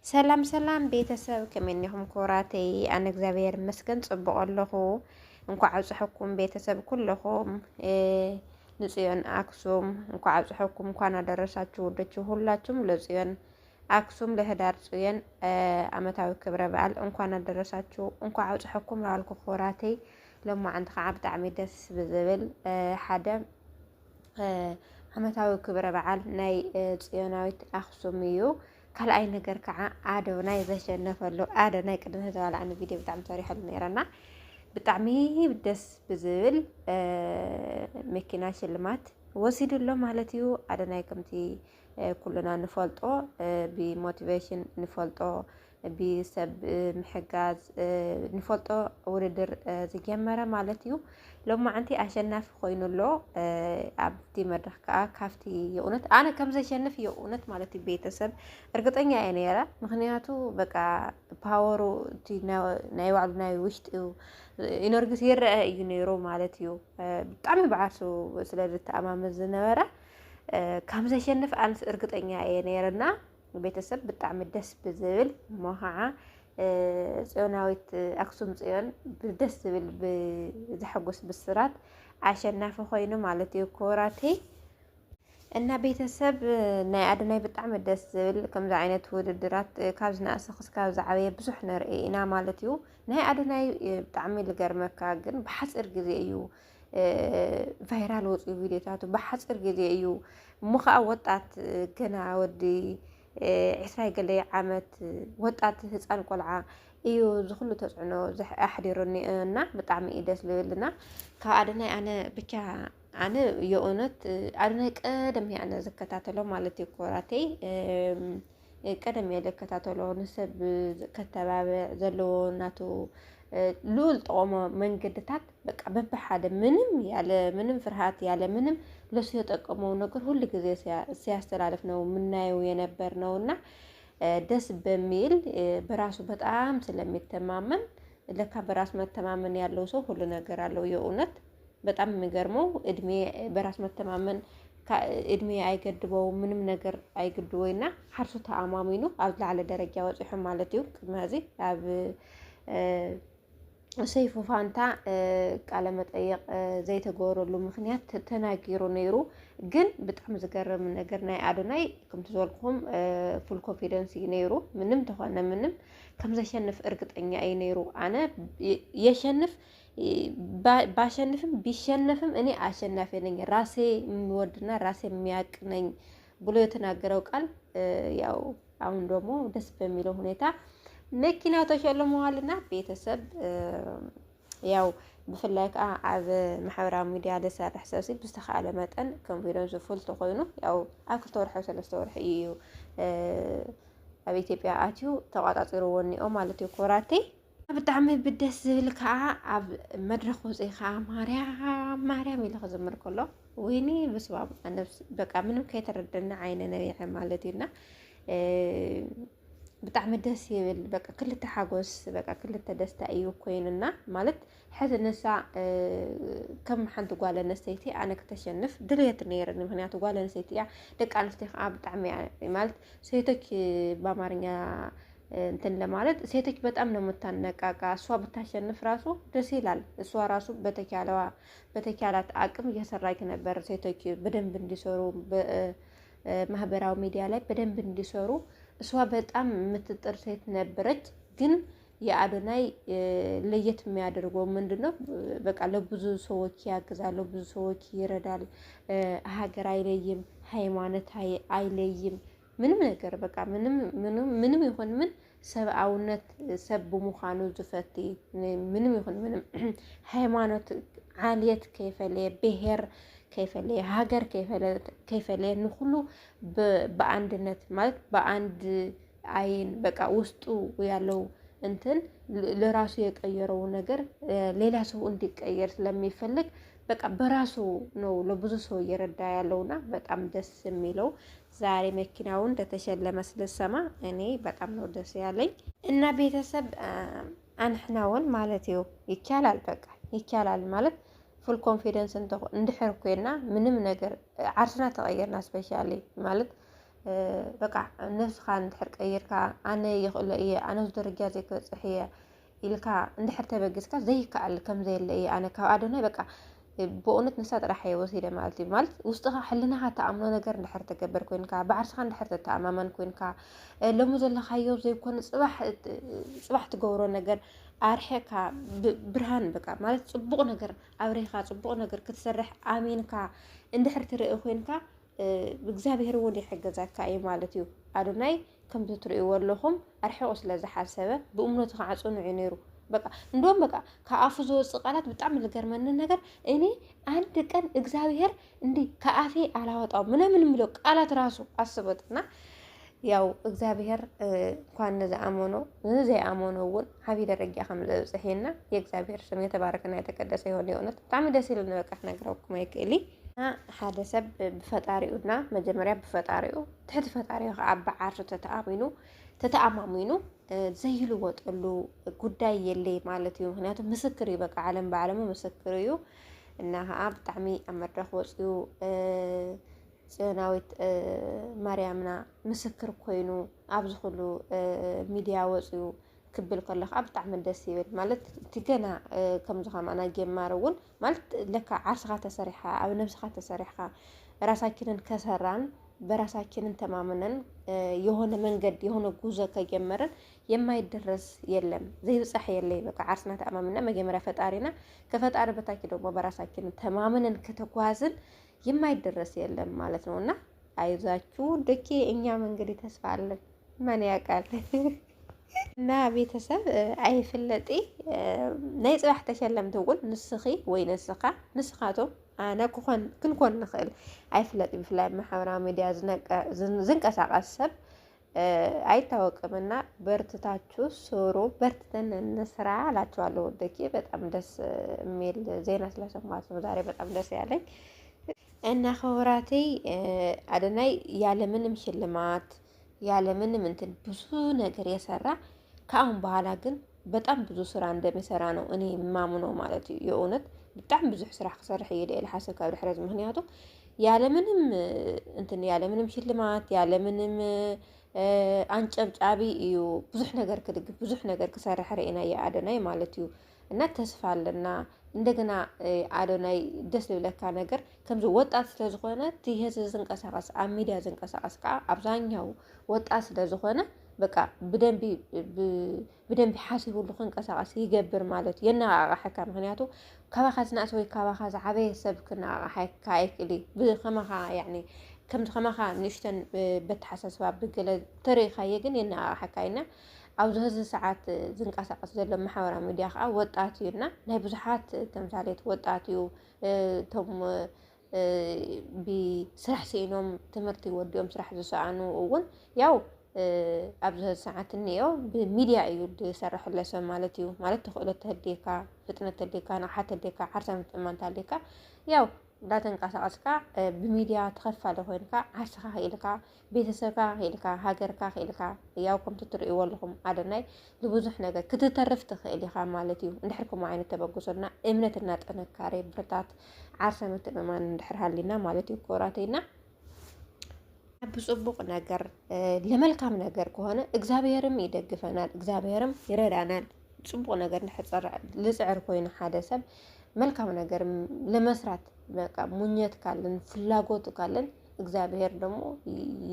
ሰላም ሰላም ቤተሰብ ከመንኩም ኮራቴ አነ እግዚአብሔር መስገን ጽብቆ ለኹ እንኳዕ አብጽሕኩም ቤተሰብ ኩልኹም ንጽዮን አክሱም እንኳዕ አብጽሕኩም እንኳን አደረሳችሁ ወደቹ ሁላችሁም ለጽዮን አክሱም ለህዳር ጽዮን አመታዊ ክብረ በዓል እንኳን አደረሳችሁ እንኳዕ አብጽሕኩም ላልኩ ኮራቴ ለማ አንተ ከዓ ብጣዕሚ ደስ ብዝብል ሓደ አመታዊ ክብረ በዓል ናይ ጽዮናዊት አክሱም እዩ ካልኣይ ነገር ከዓ አዶናይ ዘሸነፈሉ አዶናይ ቅድም ተባለ አነ ቪድዮ ብጣዕሚ ተሪሐሉ ነይረና ብጣዕሚ ደስ ብዝብል መኪና ሽልማት ወሲድሎ ማለት እዩ አዶናይ ከምቲ ኩሉና ንፈልጦ ብሞቲቬሽን ንፈልጦ بسب محجاز نفلطو ودر زجمرة مالتيو لما أنتي أشنف خوينو له عبدي مدركة كافتي يونت أنا كم زي شنف يونت مالتي بيتسب أرجعتني يعني يلا مخنياتو بقى باورو تي نايوعد نايوشت إنرجسير ينيرو مالتيو بتعمل بعرسو سلالة أمام الزنورة كم زي شنف أنا أرجعتني يعني يلا ቤተሰብ ብጣዕሚ ደስ ብዝብል ሞሃዓ ጽዮናዊት አክሱም ጽዮን ደስ ዝብል ብዝሐጎስ ብስራት አሸናፊ ኮይኑ ማለት እዩ ኮራቴ እና ቤተሰብ ናይ አዶናይ ብጣዕሚ ደስ ዝብል ከምዚ ዓይነት ውድድራት ካብ ዝናእሰ ክስካብ ዝዓበየ ብዙሕ ንርኢ ኢና ማለት እዩ ናይ አዶናይ ብጣዕሚ ልገርመካ ግን ብሓፂር ግዜ እዩ ቫይራል ወፅኡ ቪድዮታቱ ብሓፂር ግዜ እዩ እሞ ከዓ ወጣት ገና ወዲ عسراي قال لي عامت وطات هصان قلعه ايو زخلو تصعنو احديرني انا بطعم ايدس لنا كادناي انا بكا انا يونت ادناي قدم يعني زكتاتلو مالتي كوراتي قدم يلكتاتلو نسب كتبابع زلو ناتو لول طوم منقدتات بقى ببحاده منم ያለ ምንም ፍርሃት ያለ ምንም ለሱ የተጠቀመው ነገር ሁሉ ጊዜ ሲያስተላልፍ ነው ምናየው የነበር ነውና ደስ በሚል በራሱ በጣም ስለሚተማመን ለካ በራስ መተማመን ያለው ሰው ሁሉ ነገር አለው የኡነት በጣም የሚገርመው እድሜ በራስ መተማመን እድሜ አይገድበው ምንም ነገር አይገድወይና ሐርሱ ተአማሚኑ አብላለ ደረጃ ወጽሑ ማለት ይው ከመዚ አብ ሰይፉ ፋንታ ቃለ መጠየቅ ዘይተጎረሉ ምክንያት ተናጊሩ ነይሩ ግን በጣም ዝገርም ነገር ናይ አዶናይ ከም ተዘልኩም ፉል ኮንፊደንስ ነይሩ ምንም ተሆነ ምንም ከም ዘሸንፍ እርግጠኛ አይ ነይሩ አነ የሸንፍ ባሸንፍም ቢሸነፍም እኔ አሸናፊ ነኝ ራሴ ምወድና ራሴ የሚያቅ ነኝ ብሎ የተናገረው ቃል ያው አሁን ደግሞ ደስ በሚለው ሁኔታ መኪናው ተሸልመዋልና ቤተሰብ ያው بفلاك عب محاورة ميديا لسه حساسي بستخدم متن كونفيدنس فول تقولونه أو أكثر طور حوسة لستور حيو أبي تبي أتيو توقعت رواني أو مالتي كوراتي بتعمل بدس الكعة عب مدرخ وزيخة ماريا ميل خزمر كله ويني بسبب أنا بقى منهم كي تردنا عيننا يعني مالتينا بتعمل دس يبل بقى كل التحاجس بقى كل التدست أيو كويننا مالت حتى النساء كم حد قال نسيتي أنا اكتشنف دليت نير إن هنا تقول نسيتي لك أنا استخاب تعمي مالت سيتك بمارنيا انتن لمالت سيتك بتأمن متنك كا سوا بتشنف راسو دسيلال سوا راسو بتكالات أكم يسر رايك نبر سيتك بدن بندسورو مهبراو ميديا لاي بدن بندسورو سوا በጣም ምትጥር ሴት ነበረች ግን የአዶናይ ለየት የሚያደርገው ምንድነው በቃ ለብዙ ሰዎች ያግዛል ብዙ ሰዎች ይረዳል ሀገር አይለይም ሃይማኖት አይለይም ምንም ነገር በቃ ምንም ይሁን ምን ሰብአውነት ሰብ ሙኻኑ ዝፈቲ ምንም ይሁን ምንም ሃይማኖት ዓልየት ከይፈለ ብሔር كيفلي هاجر كيفلي نخلو بأندنت مالك بأند عين بقى وسطو ويالو انتن لراسو يقيرو نجر ليلا سو انت يقير لما يفلك بقى براسو نو لبزو سو يردا يالونا بقى دس ميلو زاري مكيناون تتشلم مسل السما اني بقى نو دس يالي ان بيتسب انحناون مالتيو يكالال بقى يكالال مالك فول كونفيدنس ندحر كوينا منم نجر عرسنا تغيرنا سبيشالي مالت بقى نفس خان تحرك أيركا أنا يخلو إيه أنا درجة زي كصحية إلكا ندحر تبجسكا زي كأل كم زي اللي إيه أنا كأدوني بقى بقونت نسات راح يوصيله مالتي مالت وستها حلنا حتى أمنا نجر ندحر تكبر كوينكا بعرس خان ندحر تتعممن كوينكا لو مزل خيو زي كون صباح تجورو نجر أرحكا برهان بقى مالت صبغ نجر أوريخا صبغ نجر كتسرح آمينكا ندحر ترى كوينكا بإግዚአብሔር እውን ይሕገዛካ እዩ ማለት እዩ ኣዶናይ ከም ትርእይዎ ኣለኹም ኣርሒቑ ስለ ዝሓሰበ ብእምነቱ ከዓ ጽኑዕ እዩ ነይሩ በቃ እንደውም በቃ ከአፉ ዝወፅእ ቃላት በጣም ልገርመን ነገር እኔ አንድ ቀን እግዚአብሔር እንዲህ ከአፌ አላወጣው ምንም የሚለው ቃላት ራሱ አስበጥና ያው እግዚአብሔር እንኳን ዘአመነውን ሀቢ ደረጃ ከም ዘብጽሕና የእግዚአብሔር ስም የተባረከና የተቀደሰ ይሁን የእውነት በጣም ደስ ይላል በቃ ነግራውኩም አይከሊ ሓደ ሰብ ብፈጣሪኡና መጀመሪያ ብፈጣሪኡ ትሕቲ ፈጣሪኡ ከዓ ብዓርሱ ተተኣማሚኑ ዘይልወጠሉ ጉዳይ የለይ ማለት እዩ ምክንያቱ ምስክር እዩ በቃ ዓለም በዓለሙ ምስክር እዩ እና ከዓ ብጣዕሚ ኣብ መድረኽ ወፅኡ ጽዮናዊት ማርያምና ምስክር ኮይኑ ኣብ ዝኹሉ ሚድያ ወፅኡ ክብል ከለኻ ብጣዕሚ ደስ ይብል ማለት ትገና ከም ዝኸማና ጀማረውን ማለት ለካ ዓርስኻ ተሰሪሓ ኣብ ነፍስኻ ተሰሪሓ ራሳችንን ከሰራን በራሳችንን ተማምነን የሆነ መንገድ የሆነ ጉዞ ከጀመረን የማይደረስ የለም ዘይብጻሕ የለይ በቃ ዓርስና ተማምነን መጀመሪያ ፈጣሪና ከፈጣሪ በታች ደግሞ በራሳችንን ተማምነን ከተጓዝን የማይደረስ የለም ማለት ነውና አይዛችሁ ደቂ እኛ መንገድ ተስፋ አለን ማን ያውቃል እና ቤተሰብ አይፍለጢ ናይ ጽባሕ ተሸለምት እውን ንስኺ ወይ ንስኻቶም ኣነ ክንኮን ንኽእል አይፍለጢ ብፍላይ ማሕበራዊ ሚድያ ዝንቀሳቀስ ሰብ አይታወቅምና በርትታችሁ ሶሮ በርትተን እንስራ አላችኋለሁ ወደቂ በጣም ደስ የሚል ዜና ስለሰማሁት ነው ዛሬ በጣም ደስ ያለኝ እና ኸወራቴ አዶናይ ያለ ምንም ሽልማት ያለ ምንም እንትን ብዙ ነገር የሰራ ከአሁን በኋላ ግን በጣም ብዙ ስራ እንደሚሰራ ነው እኔ ማምነው ማለት እዩ የእውነት በጣም ብዙ ስራ ክሰርሕ ይደል ሐሰብ ካብ ድሕረት ምክንያቱ ያለ ምንም እንትን ያለ ምንም ሽልማት ያለ ምንም አንጨብጫቢ እዩ ብዙ ነገር ክድግፍ ብዙ ነገር ክሰርሕ ረእና የአዶናይ ማለት እዩ እና ተስፋ አለና እንደገና አዶናይ ደስ ልብለካ ነገር ከምዚ ወጣት ስለዝኾነ ትይሄዝ ዝንቀሳቀስ ኣብ ሚድያ ዝንቀሳቀስ ከዓ አብዛኛው ወጣት ስለዝኾነ በቃ በደንብ ሓሲቡሉ ክንቀሳቀስ ይገብር ማለት የናቃሓካ ምክንያቱ ካባኻ ዝናእስ ወይ ካባኻ ዝዓበየ ሰብ ክናቃሓካ አይክሊ ብኸመኻ ያኒ ከምዚ ኸመኻ ንሽተን በተሓሳስባ ብገለ ተሪኻየ ግን የናቃሓካ ኢና ኣብ ዝህዚ ሰዓት ዝንቀሳቀስ ዘሎ ማሕበራዊ ሚድያ ከዓ ወጣት እዩና ናይ ብዙሓት ተምሳሌት ወጣት እዩ ቶም ብስራሕ ሲኢኖም ትምህርቲ ወዲኦም ስራሕ ዝሰኣኑ እውን ያው ኣብ ዝህዚ ሰዓት እንዮ ብሚድያ እዩ ዝሰርሕ ለሰብ ማለት እዩ ማለት ተኽእሎ ተህዴካ ፍጥነት ተህዴካ ንቕሓት ተህዴካ ዓርሳ ምጥማን ተህዴካ ያው እንዳተንቀሳቀስካ ብሚድያ ተኸፋለ ኮይንካ ዓርስኻ ኽኢልካ ቤተሰብካ ኽኢልካ ሃገርካ ኽኢልካ ያው ከምቲ ትርእይዎ ኣለኹም አዶናይ ንብዙሕ ነገር ክትተርፍ ትኽእል ኢኻ ማለት እዩ እንድሕር ከምኡ ዓይነት ተበግሶና እምነትና ጥንካሬ ብርታት ዓርሰ ምትእምማን እንድሕር ሃሊና ማለት እዩ ኮራተይና ብጽቡቅ ነገር ለመልካም ነገር ከሆነ እግዚአብሔርም ይደግፈናል እግዚአብሔርም ይረዳናል ጽቡቅ ነገር እንድሕር ልጽዕር ኮይኑ ሓደ ሰብ መልካም ነገር ለመስራት በቃ ሙኘት ካለን ፍላጎት ካለን እግዚአብሔር ደግሞ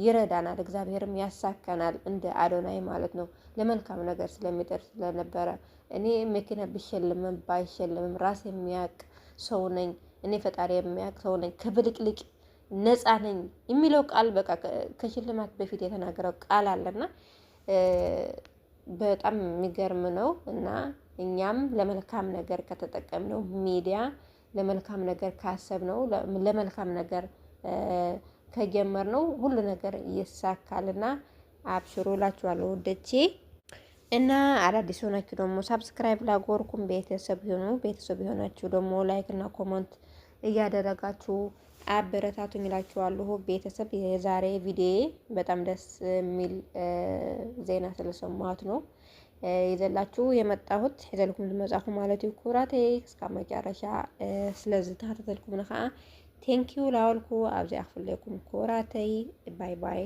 ይረዳናል እግዚአብሔርም ያሳካናል እንደ አዶናይ ማለት ነው ለመልካም ነገር ስለሚጠር ስለነበረ እኔ መኪና ብሸልምም ባይሸልምም ራስ የሚያቅ ሰው ነኝ እኔ ፈጣሪ የሚያቅ ሰው ነኝ ከብልቅልቅ ነፃ ነኝ የሚለው ቃል በቃ ከሽልማት በፊት የተናገረው ቃል አለና በጣም የሚገርም ነው እና እኛም ለመልካም ነገር ከተጠቀምነው ሚዲያ ለመልካም ነገር ካሰብነው ለመልካም ነገር ከጀመርነው ሁሉ ነገር ይሳካልና አብሽሩ ላችኋለሁ ወደቼ እና አዳዲስ ሆናችሁ ደግሞ ሰብስክራይብ ላጎርኩም ቤተሰብ ሆናችሁ ደግሞ ላይክ እና ኮሜንት እያደረጋችሁ አበረታቱኝ እላችኋለሁ ቤተሰብ የዛሬ ቪዲዮ በጣም ደስ የሚል ዜና ስለሰማሁት ነው ይዘላችሁ የመጣሁት ይዘልኩም ዝመጻፉ ማለት ይኩራቴ እስከ መጨረሻ ስለዚህ ተከታተልኩም ነኻ ቴንክ ዩ ላውልኩ አብዚ አፍለኩም ኩራቴ ባይ ባይ